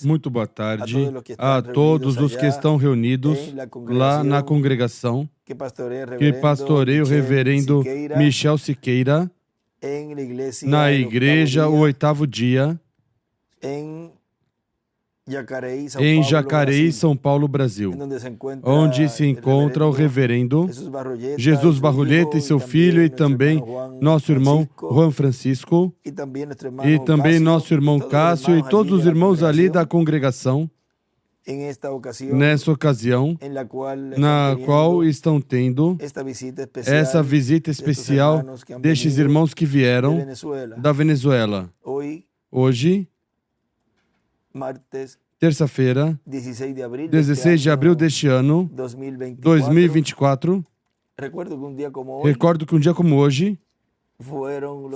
Muito boa tarde a todos os que estão reunidos lá na congregação que pastoreia o reverendo Michel Siqueira na igreja o 8º dia em Jacareí, São Paulo, Brasil, onde se encontra o reverendo Jesus Barrulheta e seu filho, e também nosso irmão Juan Francisco, e também nosso irmão Cássio, e todos os irmãos ali da congregação, nessa ocasião, na qual estão tendo essa visita especial destes irmãos que vieram da Venezuela. Hoje, terça-feira, 16 de abril deste ano, 2024, recordo que um dia como hoje,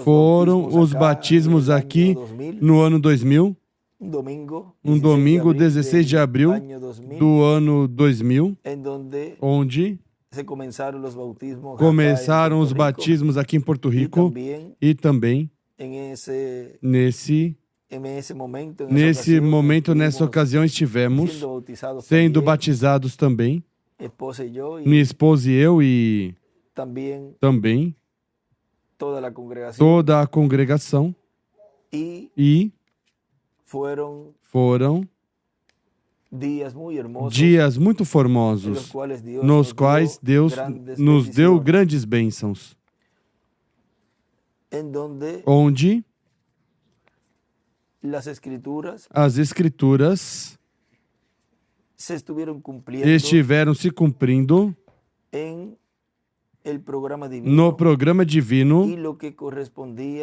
foram os batismos aqui no ano 2000, um domingo, 16 de abril do ano 2000, onde começaram os batismos aqui em Porto Rico, e também nesse momento, nessa ocasião, estivemos sendo batizados também, minha esposa e eu, e também toda a congregação, e foram dias muito formosos, nos quais Deus nos deu grandes bênçãos, onde as Escrituras estiveram se cumprindo no programa divino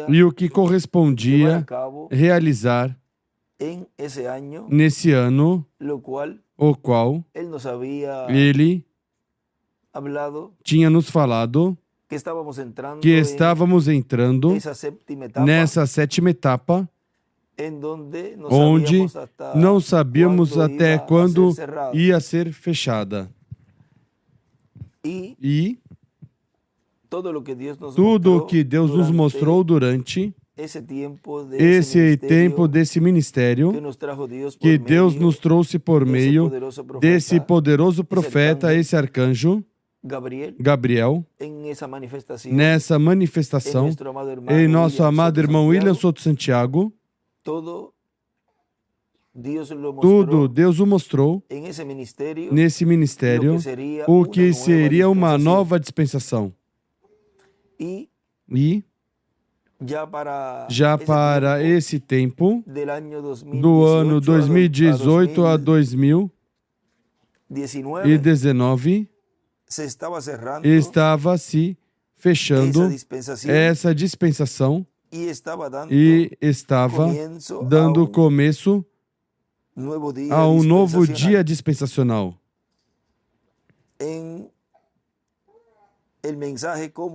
e o que correspondia realizar nesse ano, o qual Ele tinha nos falado que estávamos entrando nessa sétima etapa, onde não sabíamos até quando ia ser fechada. E tudo o que Deus nos mostrou durante esse tempo desse ministério, que Deus nos trouxe por meio desse poderoso profeta, esse arcanjo, Gabriel, nessa manifestação, em nosso amado irmão William Soto Santiago, tudo Deus o mostrou nesse ministério, o que seria uma nova dispensação. E já para esse tempo, do ano 2018 a 2019, estava se fechando essa dispensação, e estava dando começo a um novo dia dispensacional.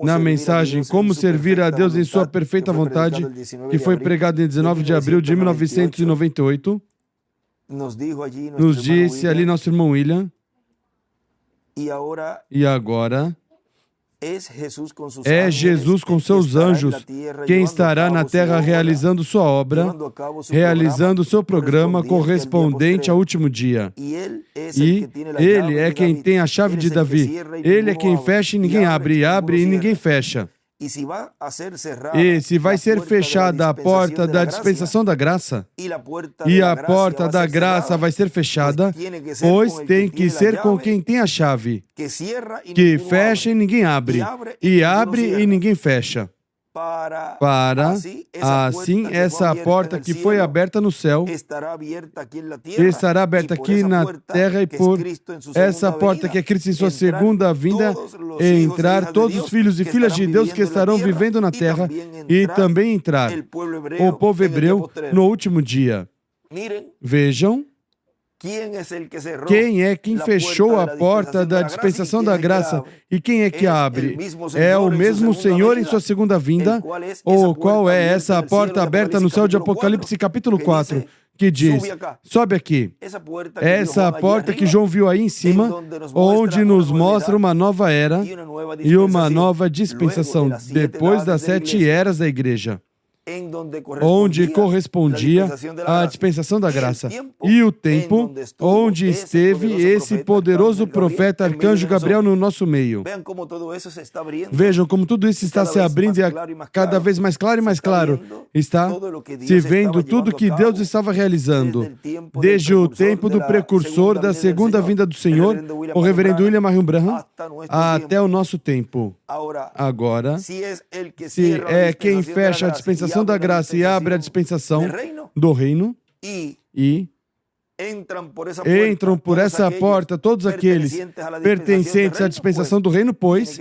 Na mensagem Como Servir a Deus em Sua Perfeita Vontade, que foi pregada em 19 de abril de 1998, nos disse ali nosso irmão William, e agora é Jesus com seus anjos quem estará na terra realizando sua obra, realizando seu programa correspondente ao último dia. E Ele é quem tem a chave de Davi. Ele é quem fecha e ninguém abre, e abre e ninguém fecha. E se vai ser fechada a porta da dispensação da graça, e a porta da graça vai ser fechada, pois tem que ser com quem tem a chave, que fecha e ninguém abre, e abre e ninguém fecha. Para, assim, essa porta que foi aberta no céu estará aberta aqui na terra, e por essa porta que é Cristo em sua segunda vinda, entrar todos os filhos e filhas de Deus que estarão vivendo na terra, e também entrar o povo hebreu no último dia. Vejam, quem é quem fechou a porta da dispensação da graça e quem é que abre? É o mesmo Senhor em sua segunda vinda, ou qual é essa porta aberta no céu de Apocalipse capítulo 4, que diz, sobe aqui, essa porta que João viu aí em cima, onde nos mostra uma nova era e uma nova dispensação, depois das 7 eras da igreja. onde correspondia à dispensação da graça, e o tempo onde esteve esse poderoso profeta arcanjo Gabriel no nosso meio. Vejam como tudo isso está se abrindo e cada vez mais claro e mais claro. Está se vendo tudo que Deus estava realizando desde o tempo do precursor da segunda vinda do Senhor, o reverendo William Marion Branham, até o nosso tempo. Agora, se é quem fecha a dispensação da graça e abre a dispensação do reino e entram por essa porta todos aqueles pertencentes à dispensação do reino, pois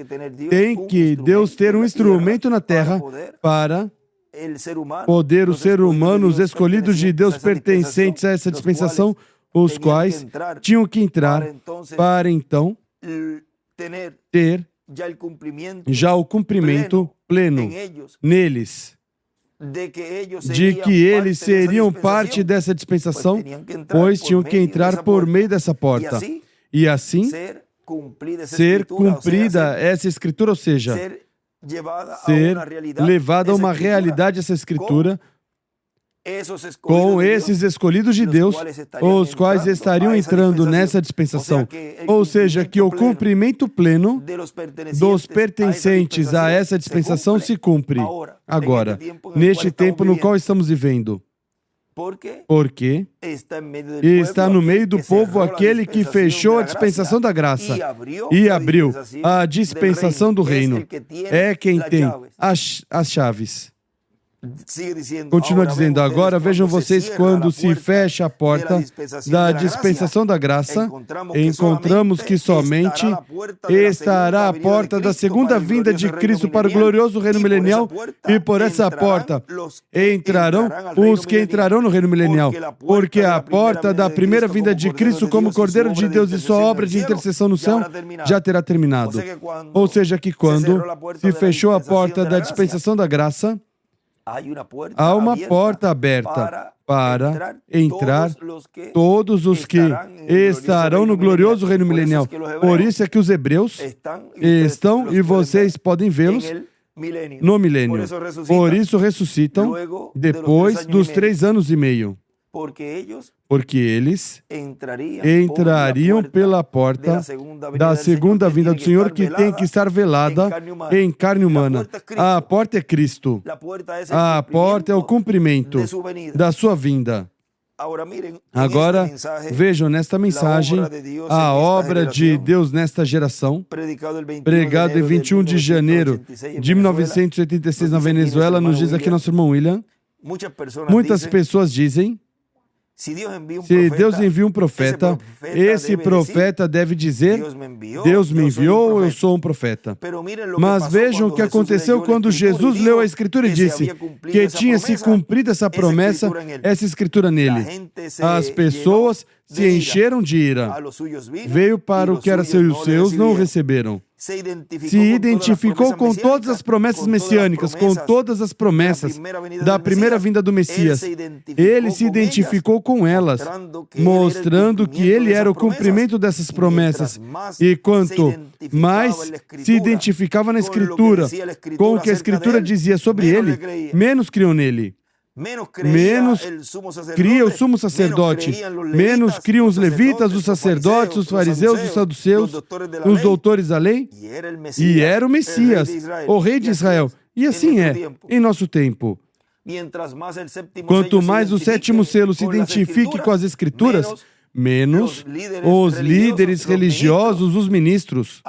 tem que Deus ter um instrumento na terra para poder o ser humano, os escolhidos de Deus pertencentes a essa dispensação, os quais tinham que entrar para então ter já o cumprimento pleno neles, de que eles seriam parte dessa dispensação, pois tinham que entrar por meio dessa porta. E assim, ser cumprida essa escritura, ou seja, ser levada a uma realidade essa escritura, com esses escolhidos de Deus, os quais estariam entrando nessa dispensação. Ou seja, que o cumprimento pleno dos pertencentes a essa dispensação se cumpre agora, neste tempo no qual estamos vivendo. Porque está no meio do povo aquele que fechou a dispensação da graça e abriu a dispensação do reino. É quem tem as chaves. Continua dizendo, agora vejam vocês, quando se fecha a porta da dispensação da graça, encontramos que somente estará a porta da segunda vinda de Cristo para o glorioso reino milenial, e por essa porta entrarão os que entrarão no reino milenial, porque a porta da primeira vinda de Cristo como Cordeiro de Deus e sua obra de intercessão no céu já terá terminado. Ou seja, que quando se fechou a porta da dispensação da graça, há uma porta aberta para entrar todos os que estarão no glorioso reino milenial. Por isso é que os hebreus estão, e vocês podem vê-los, no milênio. Por isso ressuscitam depois dos 3 anos e meio. Porque eles entrariam pela porta da segunda vinda do Senhor, que tem que estar velada em carne humana. A porta é Cristo. A porta é o cumprimento da sua vinda. Agora, vejam nesta mensagem a obra de Deus nesta geração, pregado em 21 de janeiro de 1986 na Venezuela, nos diz aqui nosso irmão William. Muitas pessoas dizem, se Deus envia um profeta, esse profeta deve dizer, Deus me enviou ou eu sou um profeta. Mas vejam o que aconteceu quando Jesus leu a Escritura e disse que tinha se cumprido essa promessa, essa Escritura nele. As pessoas se encheram de ira. Veio para o que era seu e os seus não o receberam. Se identificou com todas as promessas messiânicas, com todas as promessas da primeira vinda do Messias. Ele se identificou com elas, mostrando que ele era o cumprimento dessas promessas. E quanto mais se identificava na Escritura com o que a Escritura dizia sobre ele, menos criam nele. Menos cria o sumo sacerdote, menos criam os levitas, os sacerdotes, os fariseus, os saduceus, os doutores da lei, e era o Messias, o rei de Israel. E assim é, em nosso tempo. Quanto mais o sétimo selo se identifique com as Escrituras, menos os líderes religiosos, os ministros,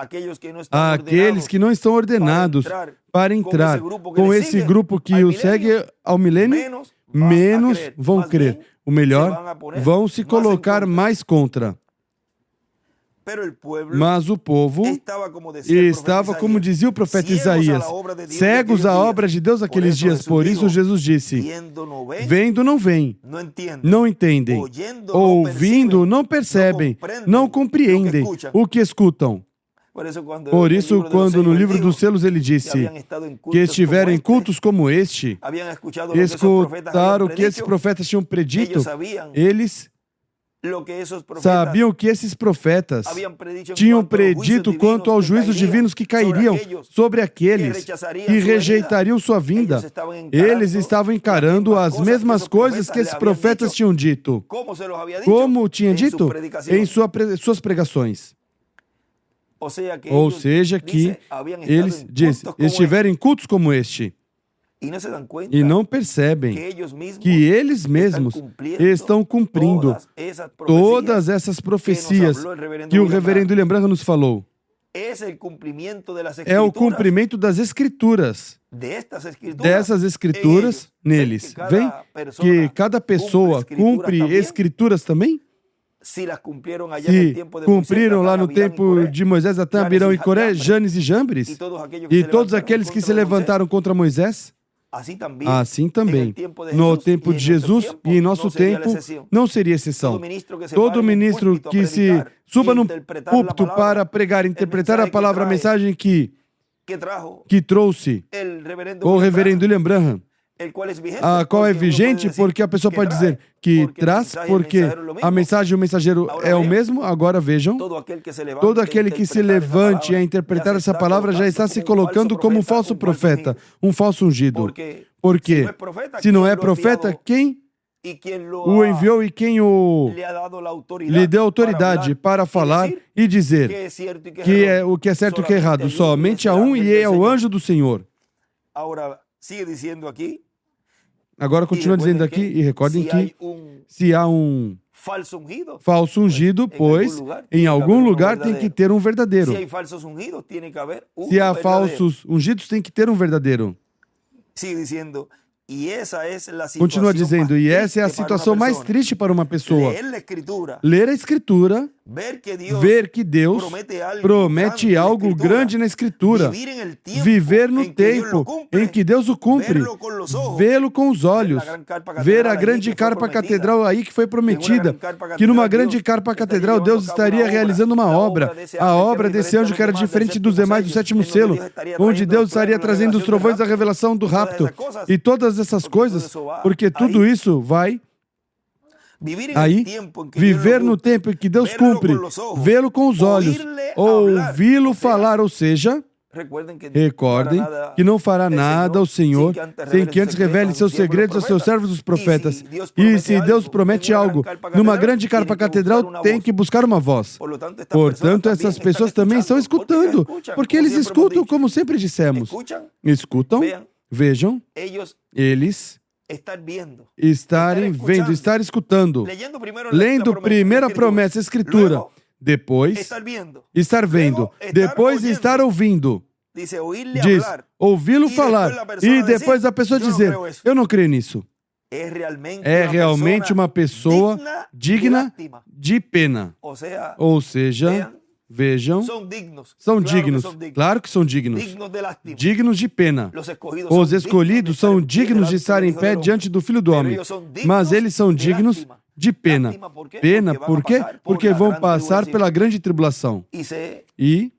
aqueles que não estão ordenados para entrar com esse grupo que o segue ao milênio, menos vão crer. O melhor, vão se colocar mais contra. Mas o povo estava, como dizia o profeta Isaías, cegos à obra de Deus naqueles dias. Por isso Jesus disse, vendo não veem, não entendem, ouvindo não percebem, não compreendem o que escutam. Por isso, quando no livro dos selos ele disse que estiveram em cultos como este, escutaram o que esses profetas tinham predito, eles sabiam que esses profetas tinham predito quanto aos juízos divinos que cairiam sobre aqueles que rejeitariam sua vinda. Eles estavam encarando as mesmas coisas que esses profetas tinham dito. Como tinha dito? Em suas pregações. Ou seja, que eles estiverem em cultos como este e não percebem que eles mesmos estão cumprindo todas essas profecias que o reverendo William Branham nos falou. É o cumprimento das Escrituras. Dessas Escrituras neles. Vem que cada pessoa cumpre Escrituras também? Se cumpriram lá no tempo de Moisés, Datã, Abirão e Coré, Janes e Jambres, e todos aqueles que se levantaram contra Moisés, assim também, no tempo de Jesus e em nosso tempo, não seria exceção. Todo ministro que se suba no púlpito para pregar, interpretar a palavra, a mensagem que trouxe o reverendo William Branham, a qual é vigente, porque a pessoa pode dizer que traz, porque a mensagem e o mensageiro é o mesmo. Agora vejam, todo aquele que se levante a interpretar essa palavra já está se colocando como um falso profeta, um falso ungido. Porque se não é profeta, quem o enviou e quem lhe deu autoridade para falar e dizer que é o que é certo e o que é errado? Somente a um, e é o anjo do Senhor. Agora continua dizendo aqui, e recordem que se há um falso ungido, pois em algum lugar tem que ter um verdadeiro. Se há falsos ungidos, tem que ter um verdadeiro. Continua dizendo, e essa é a situação mais triste para uma pessoa. Ler a Escritura, ver que Deus promete algo grande na Escritura, viver no tempo em que Deus o cumpre, vê-lo com os olhos, ver a grande carpa catedral aí que foi prometida, que numa grande carpa catedral Deus estaria realizando uma obra, a obra desse anjo que era diferente dos demais do sétimo selo, onde Deus estaria trazendo os trovões da revelação do rapto, e todas essas coisas, porque tudo isso vai aí, viver no tempo em que Deus cumpre, vê-lo com os olhos, ouvi-lo falar, ou seja, recordem que não fará nada ao Senhor sem que antes revele seus segredos aos seus servos os profetas. E se Deus promete algo numa grande carpa catedral, tem que buscar uma voz. Portanto, essas pessoas também estão escutando, porque eles escutam, como sempre dissemos. Escutam, vejam, eles estarem vendo, estar escutando, lendo primeiro a promessa, a Escritura, depois estar vendo, depois estar ouvindo. Diz, ouvi-lo falar, e depois a pessoa dizer, eu não creio nisso. É realmente uma pessoa digna de pena. Ou seja, vejam, são dignos. Claro que são dignos. Dignos de pena. Os escolhidos são dignos de estar em pé diante do Filho do Homem. Mas eles são dignos de pena. Pena, por quê? Porque vão passar pela grande tribulação. E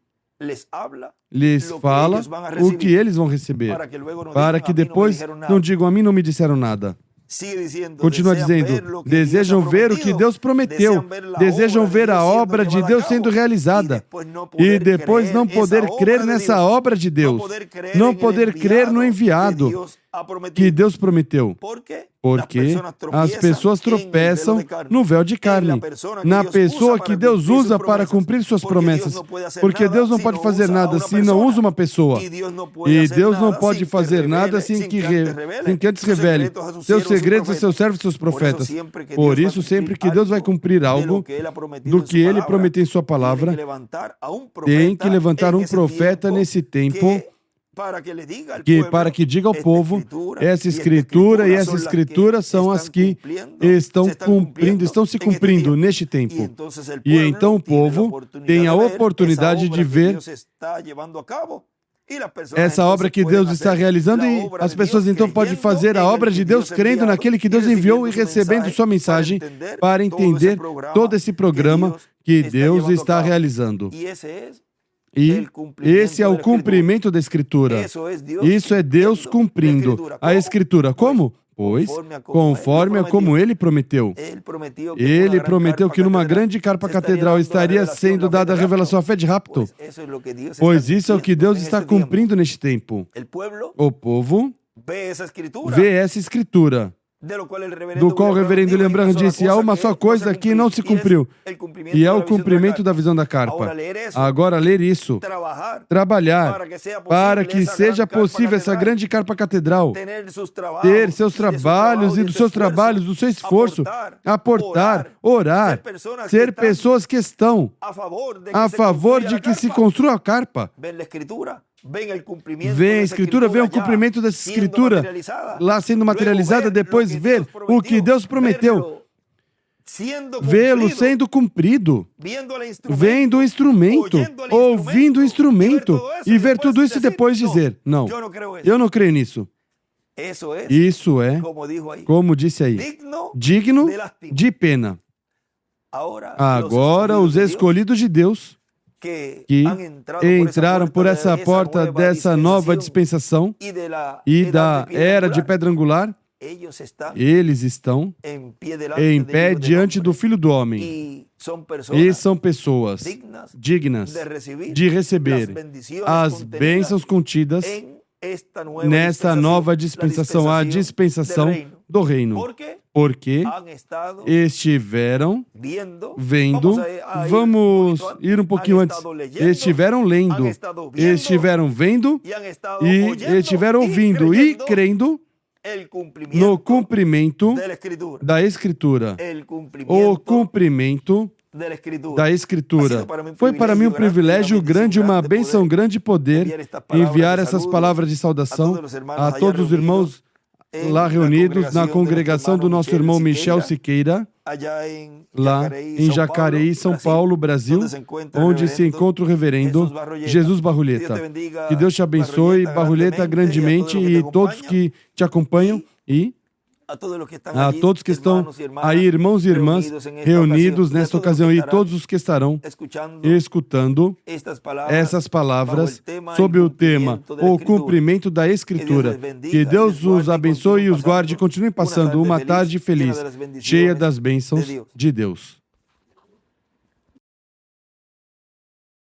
lhes fala o que eles vão receber. Para que depois não digam, a mim não me disseram nada. Continua dizendo, desejam ver o que Deus prometeu, desejam ver a obra de Deus sendo realizada, e depois não poder crer nessa obra de Deus, não poder crer no enviado que Deus prometeu. Porque as pessoas tropeçam no véu de carne, na pessoa que Deus usa para cumprir suas promessas. Porque Deus não pode fazer nada se não usa uma pessoa. E Deus não pode fazer nada sem que antes revele seus segredos a seus servos e seus profetas. Por isso, sempre que Deus vai cumprir algo do que Ele prometeu em sua palavra, tem que levantar um profeta nesse tempo para que diga ao povo, essa Escritura e essa Escritura são as que estão cumprindo, estão se cumprindo neste tempo. E então o povo tem a oportunidade de ver essa obra que Deus está realizando, e as pessoas então podem fazer a obra de Deus crendo naquele que Deus enviou e recebendo sua mensagem para entender todo esse programa que Deus está realizando. E esse é o cumprimento da Escritura. Isso é Deus cumprindo a Escritura. Como? pois, conforme a como ele prometeu. Ele prometeu que numa grande carpa catedral estaria sendo dada a revelação à fé de rapto. Pois isso é o que Deus está cumprindo neste tempo. O povo vê essa escritura, do qual o reverendo Lembrand disse: há uma só coisa que não se cumpriu, e é o cumprimento da visão da carpa. Agora, ler isso, trabalhar, para que seja possível essa grande carpa catedral, ter seus trabalhos e dos seus trabalhos, do seu esforço, aportar, orar, ser pessoas que estão a favor de que se construa a carpa. Vem a Escritura, vem o cumprimento dessa Escritura lá sendo materializada, depois ver o que Deus prometeu, vê-lo sendo cumprido, vendo o instrumento, ouvindo o instrumento, e ver tudo isso e depois dizer: não, eu não creio nisso. Isso é, como disse aí, digno de pena. Agora, os escolhidos de Deus, que entraram por essa porta dessa nova dispensação e da era de pedra angular, eles estão em pé diante do Filho do Homem. E são pessoas dignas de receber as bênçãos contidas nesta nova dispensação, a dispensação do reino. Porque estiveram vendo, vamos ir um pouquinho antes, estiveram lendo, estiveram vendo e estiveram ouvindo e crendo no cumprimento da Escritura. O cumprimento da Escritura. Foi para mim um privilégio grande, uma bênção grande poder enviar essas palavras de saudação a todos os irmãos lá reunidos na congregação do nosso irmão Michel Siqueira, lá em Jacareí, São Paulo, Brasil, onde se encontra o reverendo Jesus Barrulheta. Que Deus te abençoe, Barrulheta, grandemente, e todos que te acompanham, e a todos que estão aí, irmãos e irmãs, reunidos nesta ocasião, e todos os que estarão escutando essas palavras sobre o tema, o cumprimento da Escritura. Que Deus os abençoe e os guarde e continue passando uma tarde feliz, cheia das bênçãos de Deus.